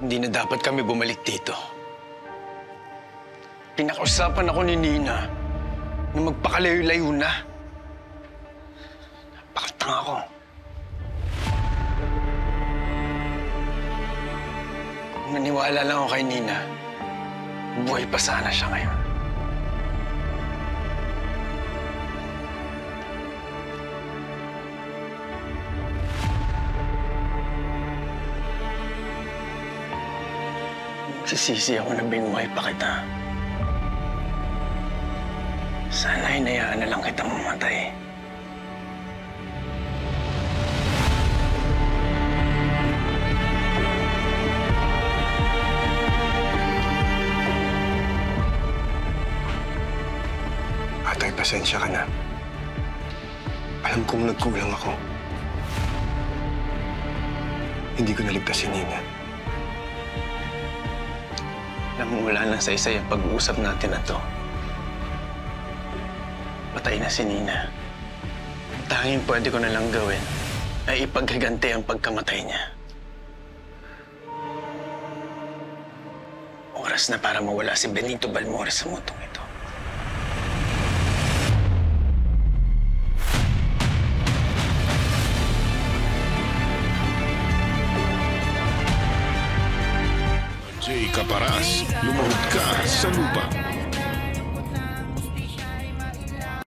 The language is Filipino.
Hindi na dapat kami bumalik dito. Pinakausapan ako ni Nina na magpakalayo-layo na. Napakatanga ko. Kung naniwala lang ako kay Nina, buhay pa sana siya ngayon. Nagsisisi ako na binuhay pa kita. Sana hinayaan na lang kitang mamatay. Atay, pasensya ka na. Alam kong nagkulang ako. Hindi ko naligtas si Nina. Alam mo, wala nang saysay ang pag-uusap natin na to. Patay na si Nina. Ang tanging pwede ko na lang gawin ay ipaghiganti ang pagkamatay niya. Oras na para mawala si Benito Balmores sa mundong ito. Jay Caparaz, lumahod ka sa lupa.